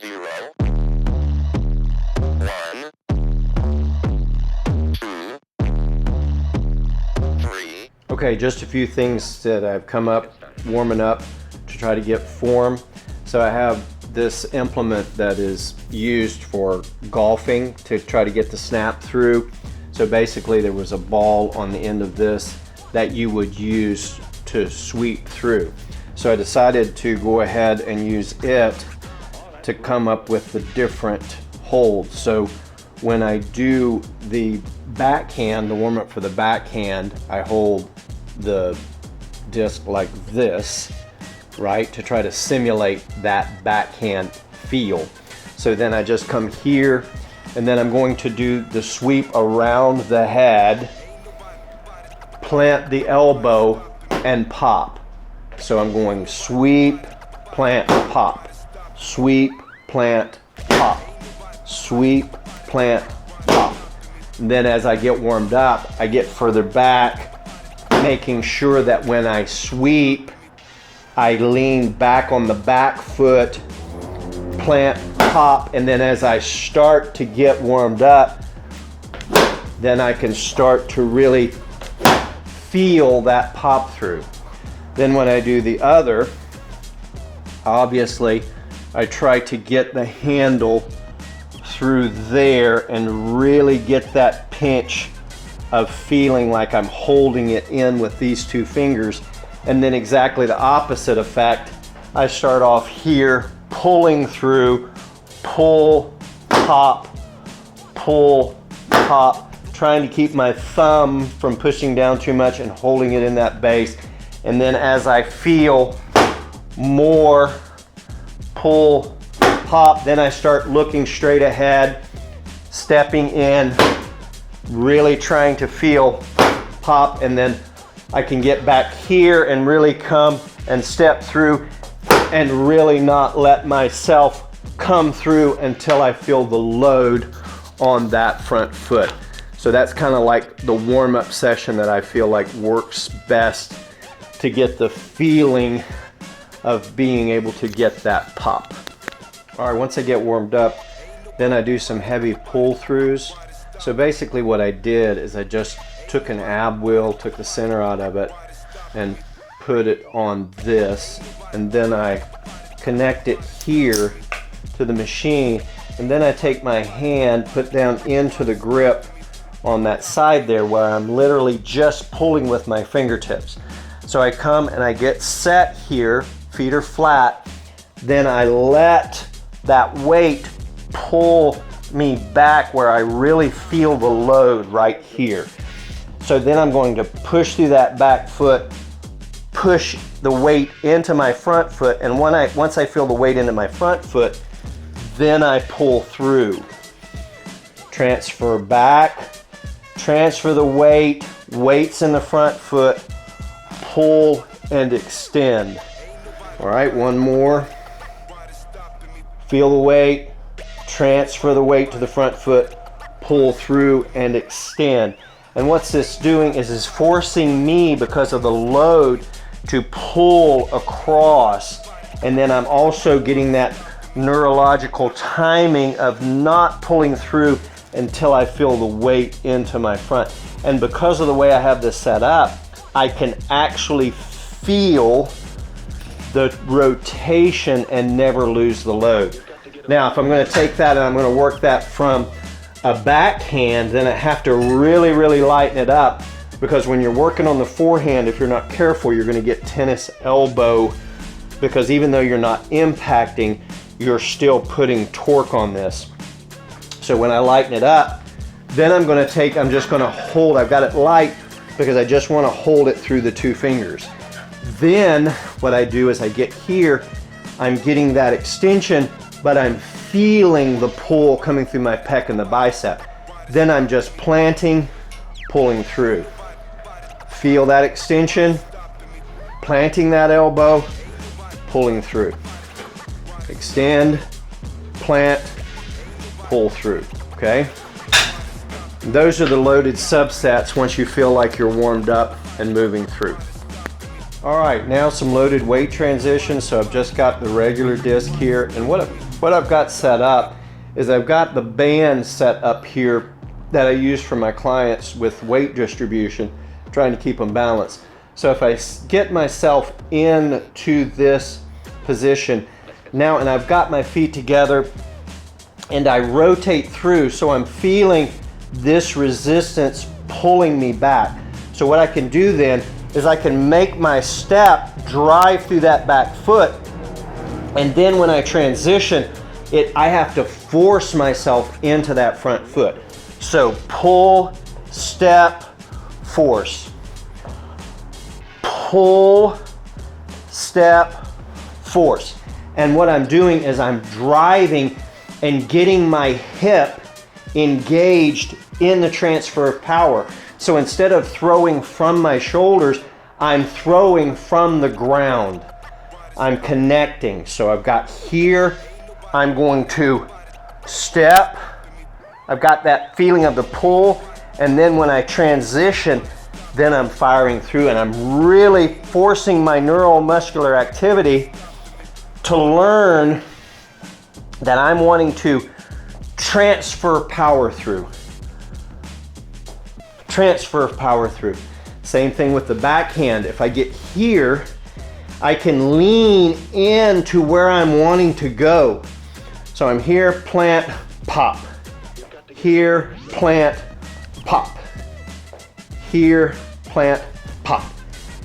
0, 1, 2, 3. Okay, just a few things that I've come up warming up to try to get form. So I have this implement that is used for golfing to try to get the snap through. So basically there was a ball on the end of this that you would use to sweep through. So I decided to go ahead and use it to come up with the different holds. So when I do the backhand, the warm up for the backhand, I hold the disc like this, right, to try to simulate that backhand feel. So then I just come here, and then I'm going to do the sweep around the head, plant the elbow, and pop. So I'm going sweep, plant, pop, sweep, plant, pop, sweep, plant, pop. And then as I get warmed up, I get further back, making sure that when I sweep, I lean back on the back foot, plant, pop, and then as I start to get warmed up, then I can start to really feel that pop through. Then when I do the other, obviously I try to get the handle through there and really get that pinch of feeling like I'm holding it in with these two fingers. And then exactly the opposite effect. I start off here, pulling through, pull, pop, trying to keep my thumb from pushing down too much and holding it in that base. And then as I feel more pull, pop, then I start looking straight ahead, stepping in, really trying to feel pop, and then I can get back here and really come and step through and really not let myself come through until I feel the load on that front foot. So that's kind of like the warm-up session that I feel like works best to get the feeling of being able to get that pop. All right, once I get warmed up, then I do some heavy pull-throughs. So basically what I did is I just took an ab wheel, took the center out of it, and put it on this, and then I connect it here to the machine, and then I take my hand, put down into the grip on that side there where I'm literally just pulling with my fingertips. So I come and I get set here, feet are flat, then I let that weight pull me back where I really feel the load right here. So then I'm going to push through that back foot, push the weight into my front foot, and once I feel the weight into my front foot, then I pull through. Transfer back, transfer the weight, weight's in the front foot, pull and extend. All right, one more. Feel the weight, transfer the weight to the front foot, pull through and extend. And what's this doing is it's forcing me, because of the load, to pull across. And then I'm also getting that neurological timing of not pulling through until I feel the weight into my front. And because of the way I have this set up, I can actually feel the rotation and never lose the load. Now, if I'm going to take that and I'm going to work that from a backhand, then I have to really, really lighten it up, because when you're working on the forehand, if you're not careful, you're going to get tennis elbow, because even though you're not impacting, you're still putting torque on this. So when I lighten it up, then I'm just going to hold, I've got it light because I just want to hold it through the two fingers. Then what I do is I get here, I'm getting that extension, but I'm feeling the pull coming through my pec and the bicep. Then I'm just planting, pulling through. Feel that extension, planting that elbow, pulling through. Extend, plant, pull through, okay? Those are the loaded subsets once you feel like you're warmed up and moving through. All right, now some loaded weight transitions. So I've just got the regular disc here, and what what I've got set up is I've got the band set up here that I use for my clients with weight distribution, trying to keep them balanced. So if I get myself into this position now, and I've got my feet together, and I rotate through, so I'm feeling this resistance pulling me back. So what I can do then is I can make my step drive through that back foot, and then when I transition, I have to force myself into that front foot. So pull, step, force. Pull, step, force. And what I'm doing is I'm driving and getting my hip engaged in the transfer of power. So instead of throwing from my shoulders, I'm throwing from the ground. I'm connecting. So I've got here, I'm going to step. I've got that feeling of the pull, and then when I transition, then I'm firing through, and I'm really forcing my neuromuscular activity to learn that I'm wanting to transfer power through. Transfer power through. Same thing with the backhand. If I get here, I can lean into where I'm wanting to go. So I'm here, plant, pop. Here, plant, pop. Here, plant, pop.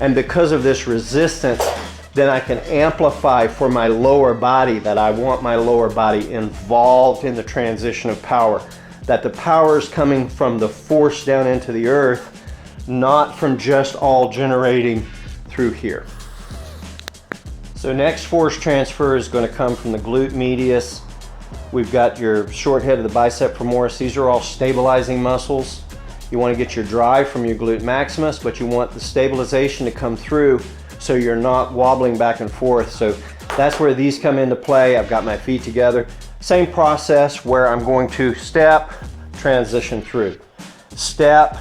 And because of this resistance, then I can amplify for my lower body, that I want my lower body involved in the transition of power. That the power is coming from the force down into the earth, not from just all generating through here. So next force transfer is going to come from the glute medius. We've got your short head of the bicep femoris. These are all stabilizing muscles. You want to get your drive from your glute maximus, but you want the stabilization to come through so you're not wobbling back and forth. So that's where these come into play. I've got my feet together. Same process where I'm going to step, transition through. Step,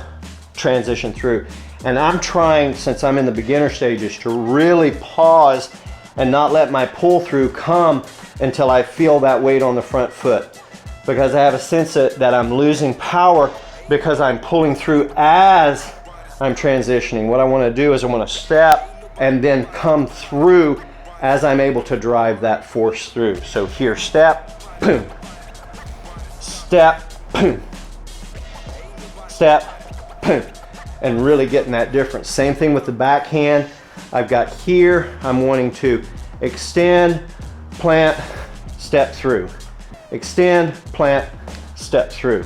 transition through. And I'm trying, since I'm in the beginner stages, to really pause and not let my pull through come until I feel that weight on the front foot, because I have a sense that I'm losing power because I'm pulling through as I'm transitioning. What I want to do is I want to step and then come through as I'm able to drive that force through. So here, step, boom, step, boom, step, boom, and really getting that difference. Same thing with the backhand. I've got here, I'm wanting to extend, plant, step through. Extend, plant, step through.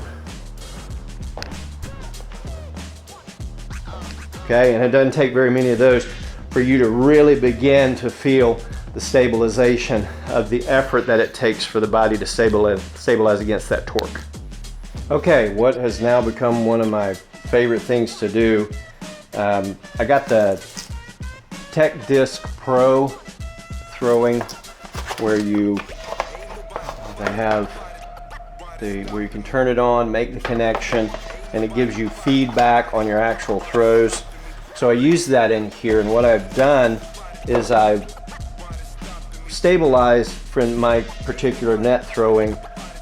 Okay, and it doesn't take very many of those for you to really begin to feel the stabilization of the effort that it takes for the body to stabilize against that torque. Okay, what has now become one of my favorite things to do, I got the Tech Disc Pro throwing, where where you can turn it on, make the connection, and it gives you feedback on your actual throws. So I use that in here, and what I've done is I've stabilized for my particular net throwing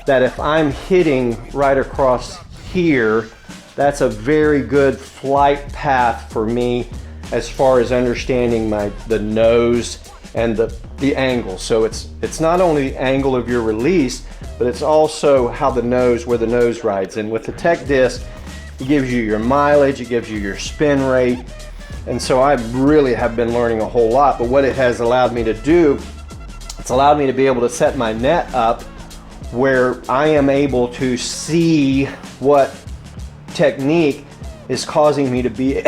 that if I'm hitting right across here, that's a very good flight path for me as far as understanding the nose and the angle. So it's not only the angle of your release, but it's also where the nose rides. And with the Tech Disc, it gives you your mileage, it gives you your spin rate. And so I really have been learning a whole lot. But what it has allowed me to do, it's allowed me to be able to set my net up where I am able to see what technique is causing me to be,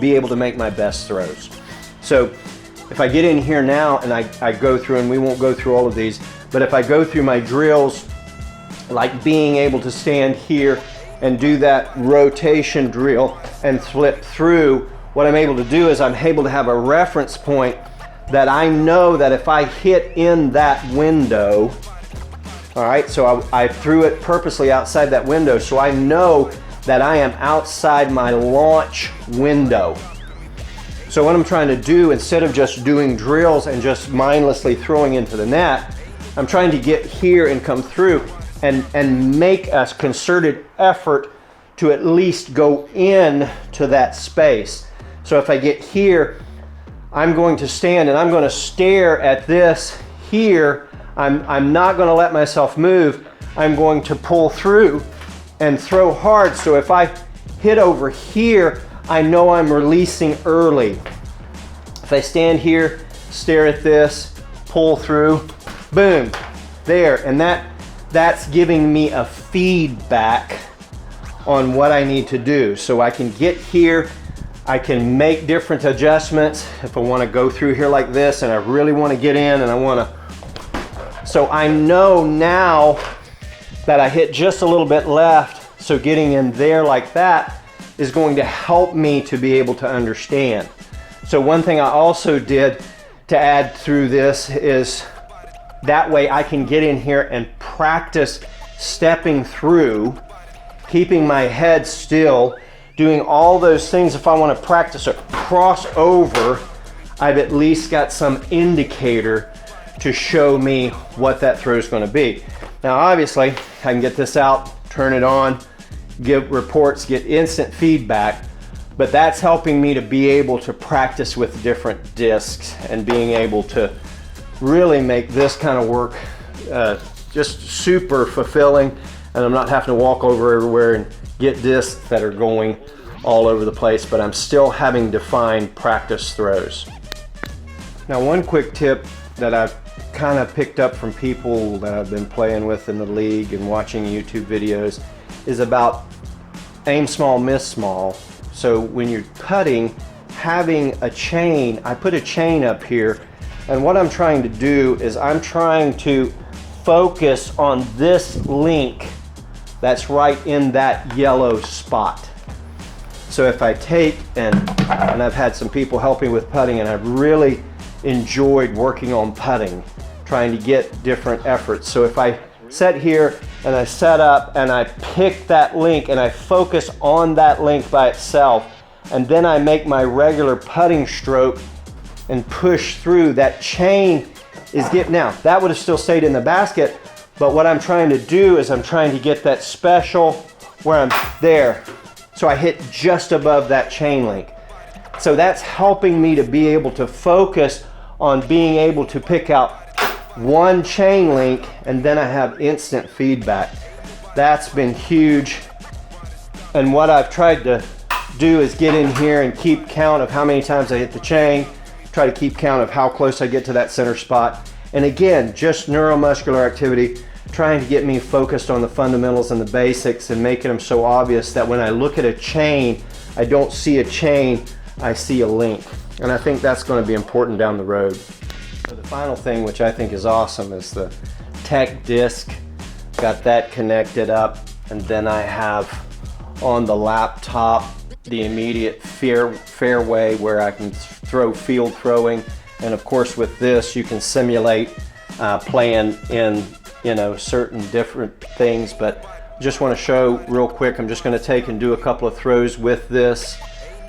be able to make my best throws. So if I get in here now and I go through, and we won't go through all of these, but if I go through my drills, like being able to stand here and do that rotation drill and flip through, what I'm able to do is I'm able to have a reference point that I know that if I hit in that window, all right, so I threw it purposely outside that window, so I know that I am outside my launch window. So what I'm trying to do, instead of just doing drills and just mindlessly throwing into the net, I'm trying to get here and come through and make a concerted effort to at least go in to that space. So if I get here, I'm going to stand and I'm going to stare at this here. I'm not going to let myself move. I'm going to pull through and throw hard. So if I hit over here, I know I'm releasing early. If I stand here, stare at this, pull through, boom, there. And that's giving me a feedback on what I need to do. So I can get here, I can make different adjustments. If I want to go through here like this and I really want to get in and I want to, so I know now that I hit just a little bit left, so getting in there like that is going to help me to be able to understand. So one thing I also did to add through this is that way I can get in here and practice stepping through, keeping my head still, doing all those things. If I want to practice a crossover, I've at least got some indicator to show me what that throw is going to be. Now obviously I can get this out, turn it on, give reports, get instant feedback, but that's helping me to be able to practice with different discs and being able to really make this kind of work just super fulfilling, and I'm not having to walk over everywhere and get discs that are going all over the place, but I'm still having defined practice throws. Now one quick tip that I've kind of picked up from people that I've been playing with in the league and watching YouTube videos is about aim small, miss small. So when you're putting, having a chain, I put a chain up here, and what I'm trying to do is I'm trying to focus on this link that's right in that yellow spot. So if I take, and I've had some people helping with putting, and I've really enjoyed working on putting, trying to get different efforts. So if I set here and I set up and I pick that link and I focus on that link by itself, and then I make my regular putting stroke and push through, that chain is getting, now that would have still stayed in the basket, but what I'm trying to do is I'm trying to get that special where I'm there. So I hit just above that chain link. So that's helping me to be able to focus on being able to pick out one chain link, and then I have instant feedback. That's been huge. And what I've tried to do is get in here and keep count of how many times I hit the chain, try to keep count of how close I get to that center spot. And again, just neuromuscular activity, trying to get me focused on the fundamentals and the basics and making them so obvious that when I look at a chain, I don't see a chain, I see a link. And I think that's going to be important down the road. So the final thing, which I think is awesome, is the tech disc. Got that connected up, and then I have on the laptop the immediate fairway where I can throw field throwing. And of course with this you can simulate playing in certain different things, but just want to show real quick. I'm just going to take and do a couple of throws with this.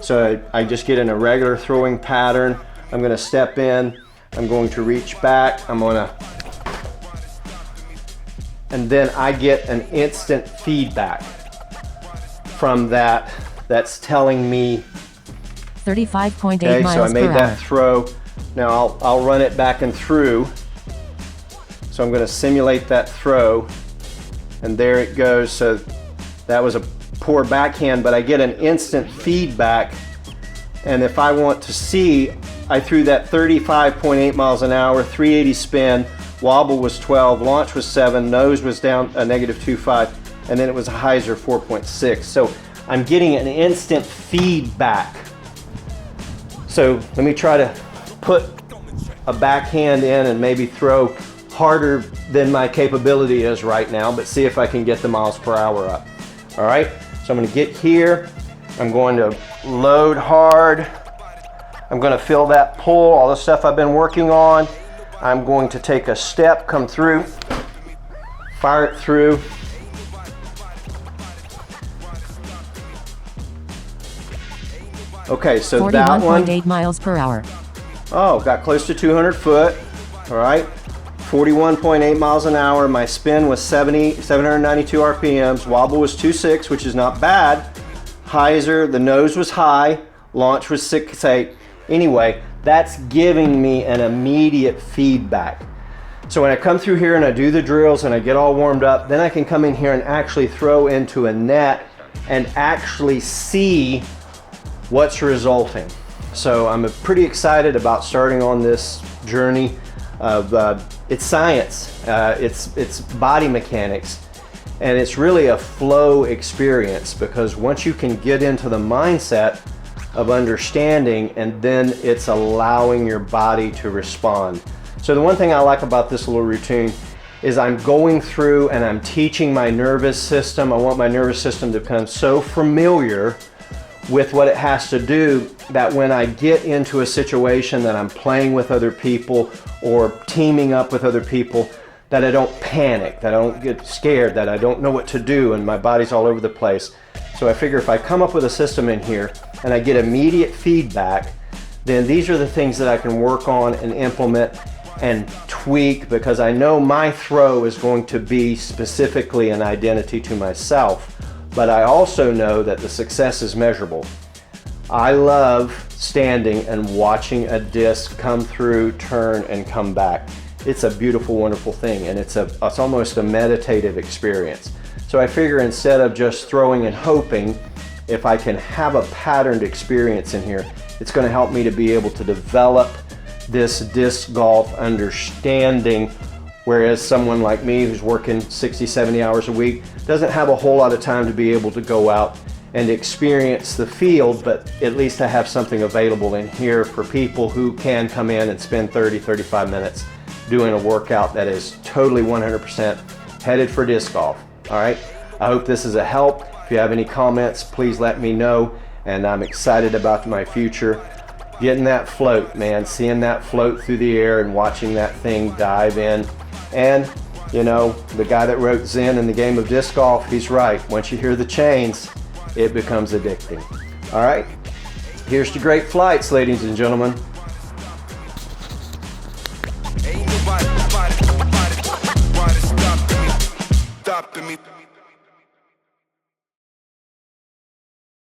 So I just get in a regular throwing pattern. I'm going to step in, I'm going to reach back, and then I get an instant feedback from that that's telling me 35.8 okay, miles so I made per that hour. throw. Now I'll run it back and through. So I'm going to simulate that throw, and there it goes. So that was a poor backhand, but I get an instant feedback. And if I want to see, I threw that 35.8 miles an hour, 380 spin, wobble was 12, launch was 7, nose was down a -2.5, and then it was a hyzer 4.6. So I'm getting an instant feedback. So let me try to put a backhand in and maybe throw harder than my capability is right now, but see if I can get the miles per hour up. All right, so I'm going to get here. I'm going to load hard. I'm going to feel that pull, all the stuff I've been working on. I'm going to take a step, come through, fire it through. Okay, so that one, 41.8 miles per hour. oh, got close to 200 foot. All right, 41.8 miles an hour. My spin was 792 RPMs. Wobble was 2.6, which is not bad. Hyzer, the nose was high. Launch was 6.8. Anyway, that's giving me an immediate feedback. So when I come through here and I do the drills and I get all warmed up, then I can come in here and actually throw into a net and actually see what's resulting. So I'm pretty excited about starting on this journey of it's science, it's body mechanics, and it's really a flow experience, because once you can get into the mindset of understanding, and then it's allowing your body to respond. So the one thing I like about this little routine is I'm going through and I'm teaching my nervous system. I want my nervous system to become so familiar with what it has to do that when I get into a situation that I'm playing with other people or teaming up with other people, that I don't panic, that I don't get scared, that I don't know what to do and my body's all over the place. So I figure if I come up with a system in here and I get immediate feedback, then these are the things that I can work on and implement and tweak, because I know my throw is going to be specifically an identity to myself, but I also know that the success is measurable. I love standing and watching a disc come through, turn, and come back. It's a beautiful, wonderful thing, and it's almost a meditative experience. So I figure instead of just throwing and hoping, if I can have a patterned experience in here, it's going to help me to be able to develop this disc golf understanding, whereas someone like me who's working 60, 70 hours a week doesn't have a whole lot of time to be able to go out and experience the field, but at least I have something available in here for people who can come in and spend 30, 35 minutes doing a workout that is totally 100% headed for disc golf. All right, I hope this is a help. If you have any comments, please let me know, and I'm excited about my future. Getting that float, man, seeing that float through the air and watching that thing dive in. And, you know, the guy that wrote Zen in the game of disc golf, he's right. Once you hear the chains, it becomes addicting. All right, here's to great flights, ladies and gentlemen. Ain't nobody stopping me.